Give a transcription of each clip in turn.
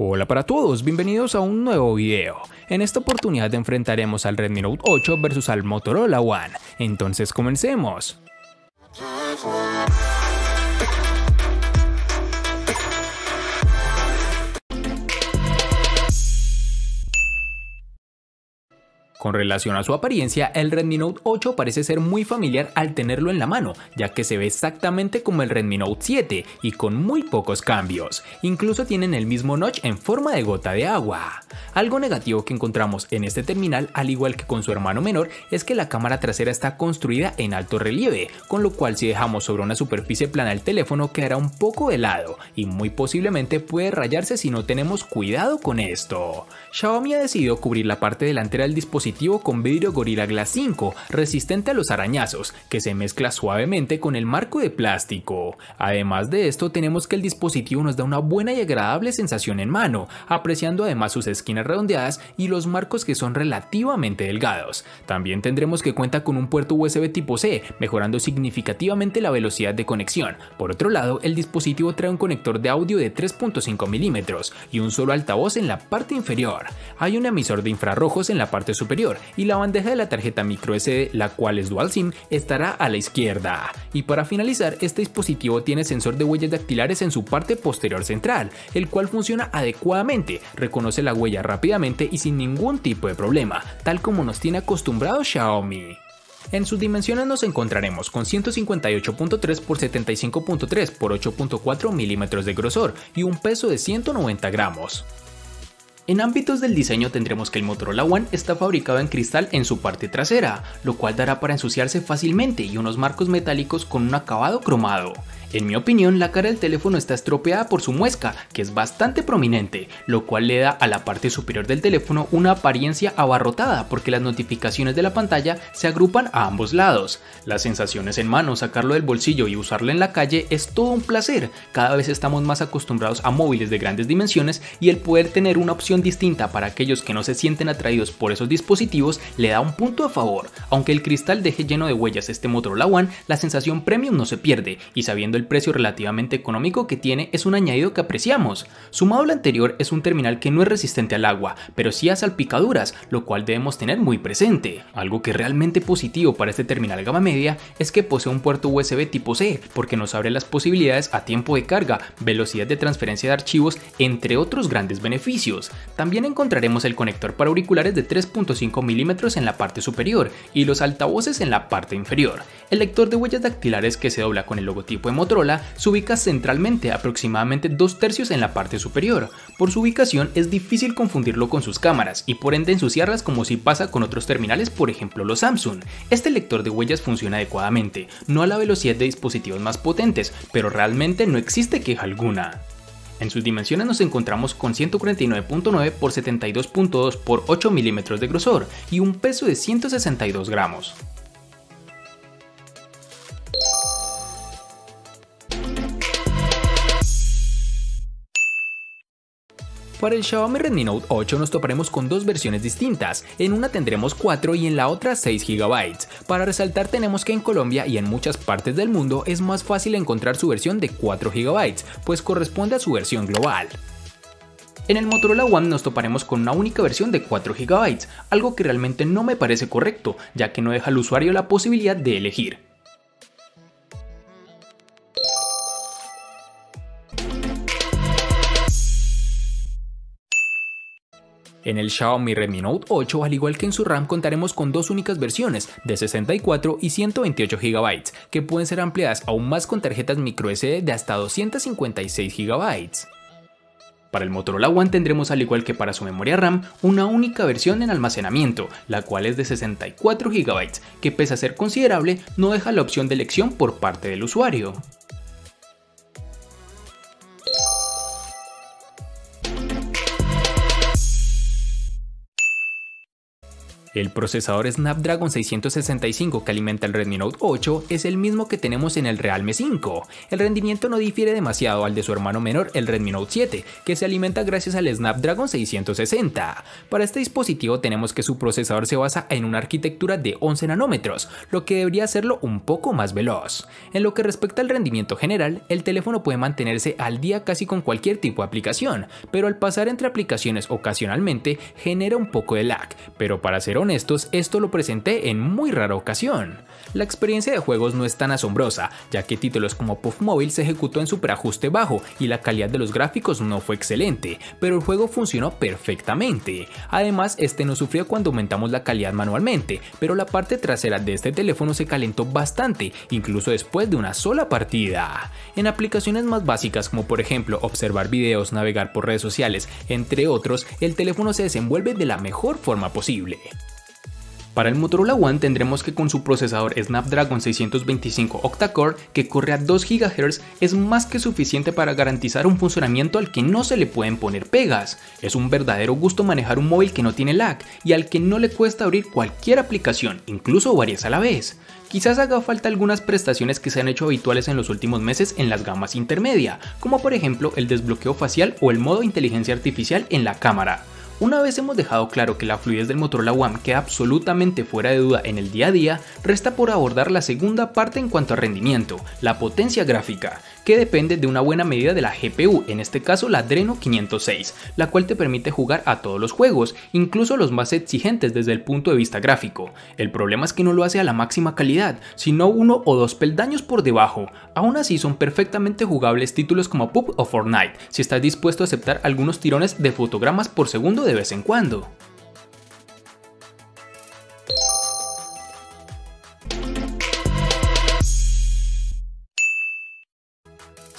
Hola para todos, bienvenidos a un nuevo video. En esta oportunidad enfrentaremos al Redmi Note 8 versus al Motorola One. Entonces comencemos. Con relación a su apariencia, el Redmi Note 8 parece ser muy familiar al tenerlo en la mano, ya que se ve exactamente como el Redmi Note 7 y con muy pocos cambios. Incluso tienen el mismo notch en forma de gota de agua. Algo negativo que encontramos en este terminal, al igual que con su hermano menor, es que la cámara trasera está construida en alto relieve, con lo cual si dejamos sobre una superficie plana el teléfono quedará un poco de lado y muy posiblemente puede rayarse si no tenemos cuidado con esto. Xiaomi ha decidido cubrir la parte delantera del dispositivo con vidrio Gorilla Glass 5, resistente a los arañazos, que se mezcla suavemente con el marco de plástico. Además de esto, tenemos que el dispositivo nos da una buena y agradable sensación en mano, apreciando además sus esquinas redondeadas y los marcos que son relativamente delgados. También tendremos que cuenta con un puerto USB tipo C, mejorando significativamente la velocidad de conexión. Por otro lado, el dispositivo trae un conector de audio de 3.5 mm y un solo altavoz en la parte inferior. Hay un emisor de infrarrojos en la parte superior y la bandeja de la tarjeta microSD, la cual es dual SIM, estará a la izquierda. Y para finalizar, este dispositivo tiene sensor de huellas dactilares en su parte posterior central, el cual funciona adecuadamente, reconoce la huella rápidamente y sin ningún tipo de problema, tal como nos tiene acostumbrado Xiaomi. En sus dimensiones nos encontraremos con 158.3 x 75.3 x 8.4 milímetros de grosor y un peso de 190 gramos. En ámbitos del diseño tendremos que el Motorola One está fabricado en cristal en su parte trasera, lo cual dará para ensuciarse fácilmente, y unos marcos metálicos con un acabado cromado. En mi opinión, la cara del teléfono está estropeada por su muesca, que es bastante prominente, lo cual le da a la parte superior del teléfono una apariencia abarrotada porque las notificaciones de la pantalla se agrupan a ambos lados. Las sensaciones en mano, sacarlo del bolsillo y usarlo en la calle es todo un placer. Cada vez estamos más acostumbrados a móviles de grandes dimensiones y el poder tener una opción distinta para aquellos que no se sienten atraídos por esos dispositivos le da un punto a favor. Aunque el cristal deje lleno de huellas este Motorola One, la sensación premium no se pierde, y sabiendo el precio relativamente económico que tiene, es un añadido que apreciamos. Sumado a lo anterior, es un terminal que no es resistente al agua, pero sí a salpicaduras, lo cual debemos tener muy presente. Algo que es realmente positivo para este terminal gama media es que posee un puerto USB tipo C, porque nos abre las posibilidades a tiempo de carga, velocidad de transferencia de archivos, entre otros grandes beneficios. También encontraremos el conector para auriculares de 3.5 mm en la parte superior y los altavoces en la parte inferior. El lector de huellas dactilares, que se dobla con el logotipo de Motorola, se ubica centralmente, aproximadamente 2/3 en la parte superior. Por su ubicación es difícil confundirlo con sus cámaras y por ende ensuciarlas, como si pasa con otros terminales, por ejemplo los Samsung. Este lector de huellas funciona adecuadamente, no a la velocidad de dispositivos más potentes, pero realmente no existe queja alguna. En sus dimensiones nos encontramos con 149.9 x 72.2 x 8 milímetros de grosor y un peso de 162 gramos. Para el Xiaomi Redmi Note 8 nos toparemos con dos versiones distintas, en una tendremos 4 y en la otra 6 GB. Para resaltar tenemos que en Colombia y en muchas partes del mundo es más fácil encontrar su versión de 4 GB, pues corresponde a su versión global. En el Motorola One nos toparemos con una única versión de 4 GB, algo que realmente no me parece correcto, ya que no deja al usuario la posibilidad de elegir. En el Xiaomi Redmi Note 8, al igual que en su RAM, contaremos con dos únicas versiones de 64 y 128 GB, que pueden ser ampliadas aún más con tarjetas microSD de hasta 256 GB. Para el Motorola One tendremos, al igual que para su memoria RAM, una única versión en almacenamiento, la cual es de 64 GB, que pese a ser considerable, no deja la opción de elección por parte del usuario. El procesador Snapdragon 665 que alimenta el Redmi Note 8 es el mismo que tenemos en el Realme 5. El rendimiento no difiere demasiado al de su hermano menor, el Redmi Note 7, que se alimenta gracias al Snapdragon 660. Para este dispositivo tenemos que su procesador se basa en una arquitectura de 11 nanómetros, lo que debería hacerlo un poco más veloz. En lo que respecta al rendimiento general, el teléfono puede mantenerse al día casi con cualquier tipo de aplicación, pero al pasar entre aplicaciones ocasionalmente genera un poco de lag, pero para ser honestos, esto lo presenté en muy rara ocasión. La experiencia de juegos no es tan asombrosa, ya que títulos como Puff Mobile se ejecutó en superajuste bajo y la calidad de los gráficos no fue excelente, pero el juego funcionó perfectamente. Además, este no sufrió cuando aumentamos la calidad manualmente, pero la parte trasera de este teléfono se calentó bastante, incluso después de una sola partida. En aplicaciones más básicas como por ejemplo observar videos, navegar por redes sociales, entre otros, el teléfono se desenvuelve de la mejor forma posible. Para el Motorola One tendremos que con su procesador Snapdragon 625 octa-core que corre a 2 GHz es más que suficiente para garantizar un funcionamiento al que no se le pueden poner pegas. Es un verdadero gusto manejar un móvil que no tiene lag y al que no le cuesta abrir cualquier aplicación, incluso varias a la vez. Quizás haga falta algunas prestaciones que se han hecho habituales en los últimos meses en las gamas intermedia, como por ejemplo el desbloqueo facial o el modo inteligencia artificial en la cámara. Una vez hemos dejado claro que la fluidez del Motorola One queda absolutamente fuera de duda en el día a día, resta por abordar la segunda parte en cuanto a rendimiento, la potencia gráfica, que depende de una buena medida de la GPU, en este caso la Adreno 506, la cual te permite jugar a todos los juegos, incluso los más exigentes desde el punto de vista gráfico. El problema es que no lo hace a la máxima calidad, sino 1 o 2 peldaños por debajo. Aún así son perfectamente jugables títulos como PUBG o Fortnite, si estás dispuesto a aceptar algunos tirones de fotogramas por segundo de vez en cuando.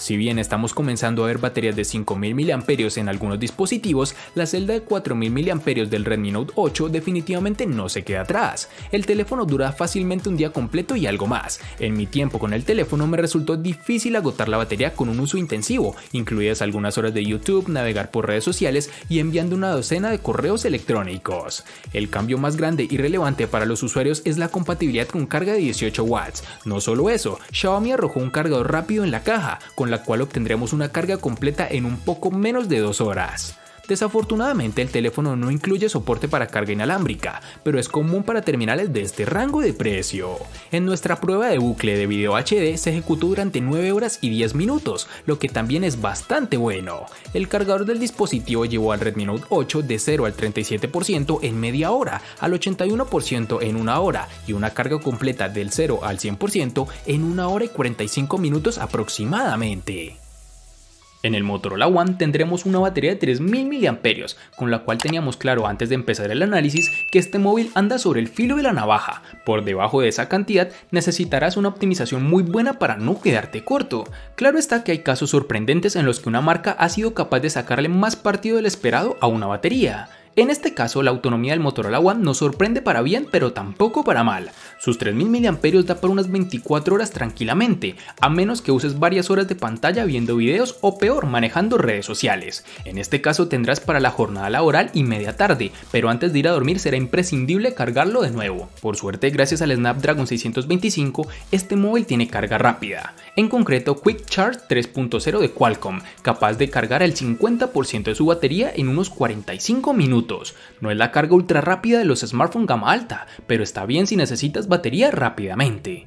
Si bien estamos comenzando a ver baterías de 5000 mAh en algunos dispositivos, la celda de 4000 mAh del Redmi Note 8 definitivamente no se queda atrás. El teléfono dura fácilmente un día completo y algo más. En mi tiempo con el teléfono me resultó difícil agotar la batería con un uso intensivo, incluidas algunas horas de YouTube, navegar por redes sociales y enviando una docena de correos electrónicos. El cambio más grande y relevante para los usuarios es la compatibilidad con carga de 18 watts. No solo eso, Xiaomi arrojó un cargador rápido en la caja, con la cual obtendremos una carga completa en un poco menos de 2 horas. Desafortunadamente el teléfono no incluye soporte para carga inalámbrica, pero es común para terminales de este rango de precio. En nuestra prueba de bucle de video HD se ejecutó durante 9 horas y 10 minutos, lo que también es bastante bueno. El cargador del dispositivo llevó al Redmi Note 8 de 0 al 37% en media hora, al 81% en 1 hora y una carga completa del 0 al 100% en 1 hora y 45 minutos aproximadamente. En el Motorola One tendremos una batería de 3000 mAh, con la cual teníamos claro antes de empezar el análisis que este móvil anda sobre el filo de la navaja. Por debajo de esa cantidad necesitarás una optimización muy buena para no quedarte corto. Claro está que hay casos sorprendentes en los que una marca ha sido capaz de sacarle más partido del esperado a una batería. En este caso, la autonomía del Motorola One nos sorprende para bien, pero tampoco para mal. Sus 3000 mAh da para unas 24 horas tranquilamente, a menos que uses varias horas de pantalla viendo videos o peor, manejando redes sociales. En este caso tendrás para la jornada laboral y media tarde, pero antes de ir a dormir será imprescindible cargarlo de nuevo. Por suerte, gracias al Snapdragon 625, este móvil tiene carga rápida. En concreto, Quick Charge 3.0 de Qualcomm, capaz de cargar el 50% de su batería en unos 45 minutos. No es la carga ultra rápida de los smartphones gama alta, pero está bien si necesitas batería rápidamente.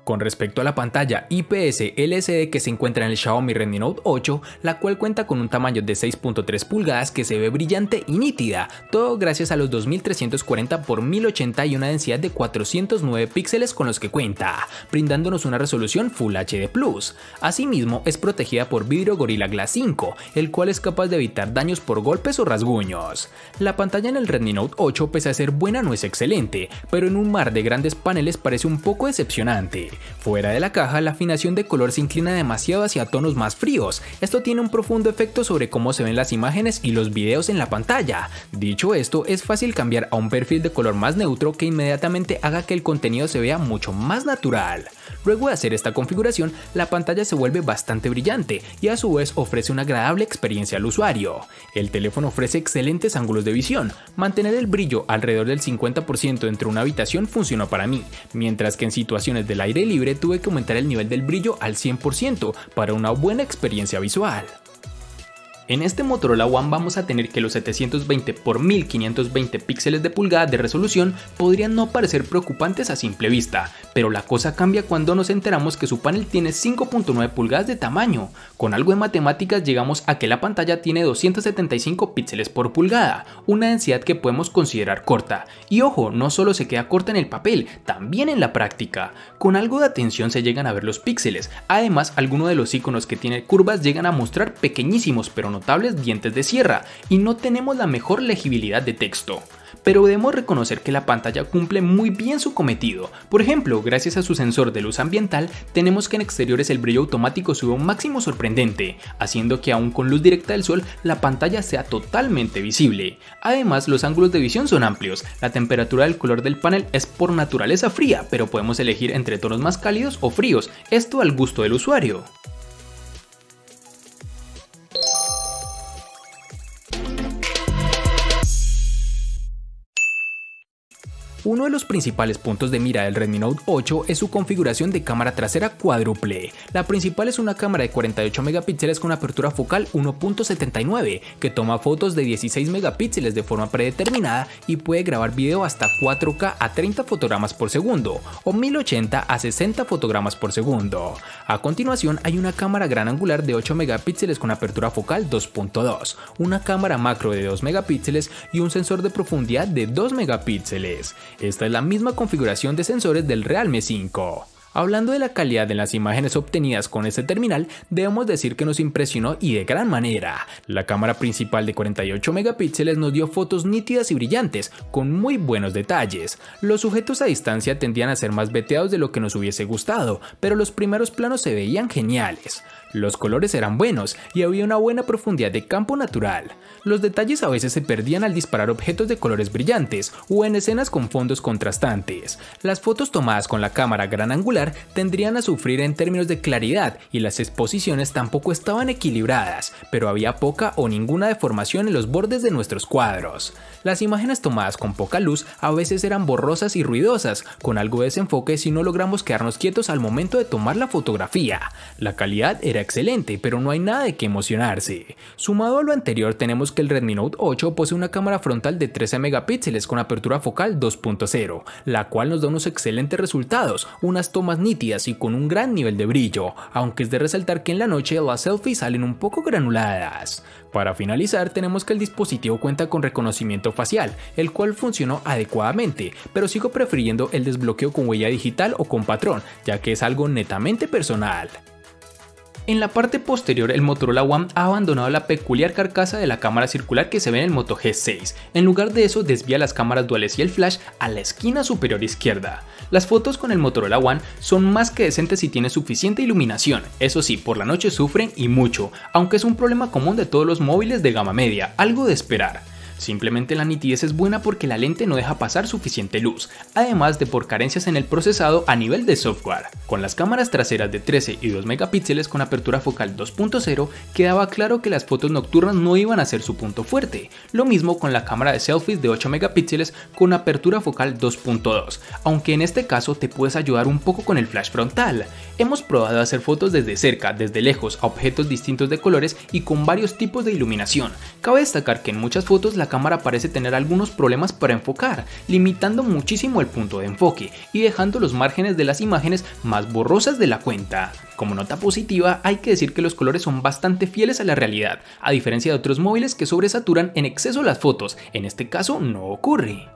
Con respecto a la pantalla IPS LCD que se encuentra en el Xiaomi Redmi Note 8, la cual cuenta con un tamaño de 6.3 pulgadas que se ve brillante y nítida, todo gracias a los 2340 x 1080 y una densidad de 409 píxeles con los que cuenta, brindándonos una resolución Full HD+. Asimismo, es protegida por vidrio Gorilla Glass 5, el cual es capaz de evitar daños por golpes o rasguños. La pantalla en el Redmi Note 8, pese a ser buena, no es excelente, pero en un mar de grandes paneles parece un poco decepcionante. Fuera de la caja, la afinación de color se inclina demasiado hacia tonos más fríos. Esto tiene un profundo efecto sobre cómo se ven las imágenes y los videos en la pantalla. Dicho esto, es fácil cambiar a un perfil de color más neutro que inmediatamente haga que el contenido se vea mucho más natural. Luego de hacer esta configuración, la pantalla se vuelve bastante brillante y a su vez ofrece una agradable experiencia al usuario. El teléfono ofrece excelentes ángulos de visión. Mantener el brillo alrededor del 50% dentro de una habitación funcionó para mí, mientras que en situaciones del aire libre tuve que aumentar el nivel del brillo al 100% para una buena experiencia visual. En este Motorola One vamos a tener que los 720 x 1520 píxeles de pulgada de resolución podrían no parecer preocupantes a simple vista, pero la cosa cambia cuando nos enteramos que su panel tiene 5.9 pulgadas de tamaño. Con algo de matemáticas llegamos a que la pantalla tiene 275 píxeles por pulgada, una densidad que podemos considerar corta. Y ojo, no solo se queda corta en el papel, también en la práctica. Con algo de atención se llegan a ver los píxeles, además algunos de los iconos que tiene curvas llegan a mostrar pequeñísimos pero notables dientes de sierra, y no tenemos la mejor legibilidad de texto. Pero debemos reconocer que la pantalla cumple muy bien su cometido. Por ejemplo, gracias a su sensor de luz ambiental, tenemos que en exteriores el brillo automático sube a un máximo sorprendente, haciendo que aún con luz directa del sol, la pantalla sea totalmente visible. Además, los ángulos de visión son amplios, la temperatura del color del panel es por naturaleza fría, pero podemos elegir entre tonos más cálidos o fríos, esto al gusto del usuario. Uno de los principales puntos de mira del Redmi Note 8 es su configuración de cámara trasera cuádruple. La principal es una cámara de 48 megapíxeles con apertura focal 1.79 que toma fotos de 16 megapíxeles de forma predeterminada y puede grabar video hasta 4K a 30 fotogramas por segundo o 1080 a 60 fotogramas por segundo. A continuación hay una cámara gran angular de 8 megapíxeles con apertura focal 2.2, una cámara macro de 2 megapíxeles y un sensor de profundidad de 2 megapíxeles. Esta es la misma configuración de sensores del Realme 5. Hablando de la calidad de las imágenes obtenidas con este terminal, debemos decir que nos impresionó y de gran manera. La cámara principal de 48 megapíxeles nos dio fotos nítidas y brillantes, con muy buenos detalles. Los sujetos a distancia tendían a ser más veteados de lo que nos hubiese gustado, pero los primeros planos se veían geniales. Los colores eran buenos y había una buena profundidad de campo natural. Los detalles a veces se perdían al disparar objetos de colores brillantes o en escenas con fondos contrastantes. Las fotos tomadas con la cámara gran angular tendrían a sufrir en términos de claridad y las exposiciones tampoco estaban equilibradas, pero había poca o ninguna deformación en los bordes de nuestros cuadros. Las imágenes tomadas con poca luz a veces eran borrosas y ruidosas, con algo de desenfoque si no logramos quedarnos quietos al momento de tomar la fotografía. La calidad era excelente, pero no hay nada de qué emocionarse. Sumado a lo anterior, tenemos que el Redmi Note 8 posee una cámara frontal de 13 megapíxeles con apertura focal 2.0, la cual nos da unos excelentes resultados, unas tomas nítidas y con un gran nivel de brillo, aunque es de resaltar que en la noche las selfies salen un poco granuladas. Para finalizar, tenemos que el dispositivo cuenta con reconocimiento facial, el cual funcionó adecuadamente, pero sigo prefiriendo el desbloqueo con huella digital o con patrón, ya que es algo netamente personal. En la parte posterior, el Motorola One ha abandonado la peculiar carcasa de la cámara circular que se ve en el Moto G6. En lugar de eso, desvía las cámaras duales y el flash a la esquina superior izquierda. Las fotos con el Motorola One son más que decentes si tiene suficiente iluminación. Eso sí, por la noche sufren y mucho, aunque es un problema común de todos los móviles de gama media, algo de esperar. Simplemente la nitidez es buena porque la lente no deja pasar suficiente luz, además de por carencias en el procesado a nivel de software. Con las cámaras traseras de 13 y 2 megapíxeles con apertura focal 2.0 quedaba claro que las fotos nocturnas no iban a ser su punto fuerte, lo mismo con la cámara de selfies de 8 megapíxeles con apertura focal 2.2, aunque en este caso te puedes ayudar un poco con el flash frontal. Hemos probado hacer fotos desde cerca, desde lejos, a objetos distintos de colores y con varios tipos de iluminación. Cabe destacar que en muchas fotos la cámara parece tener algunos problemas para enfocar, limitando muchísimo el punto de enfoque y dejando los márgenes de las imágenes más borrosas de la cuenta. Como nota positiva, hay que decir que los colores son bastante fieles a la realidad, a diferencia de otros móviles que sobresaturan en exceso las fotos. En este caso no ocurre.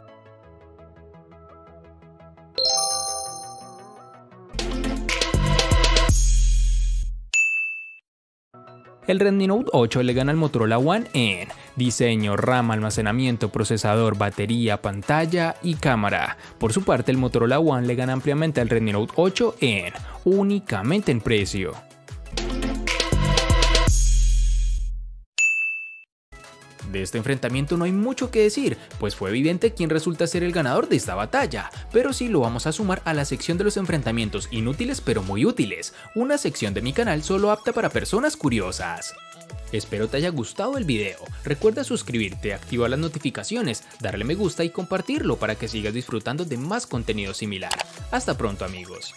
El Redmi Note 8 le gana al Motorola One en diseño, RAM, almacenamiento, procesador, batería, pantalla y cámara. Por su parte, el Motorola One le gana ampliamente al Redmi Note 8 únicamente en precio. De este enfrentamiento no hay mucho que decir, pues fue evidente quién resulta ser el ganador de esta batalla, pero sí lo vamos a sumar a la sección de los enfrentamientos inútiles pero muy útiles, una sección de mi canal solo apta para personas curiosas. Espero te haya gustado el video, recuerda suscribirte, activar las notificaciones, darle me gusta y compartirlo para que sigas disfrutando de más contenido similar. Hasta pronto amigos.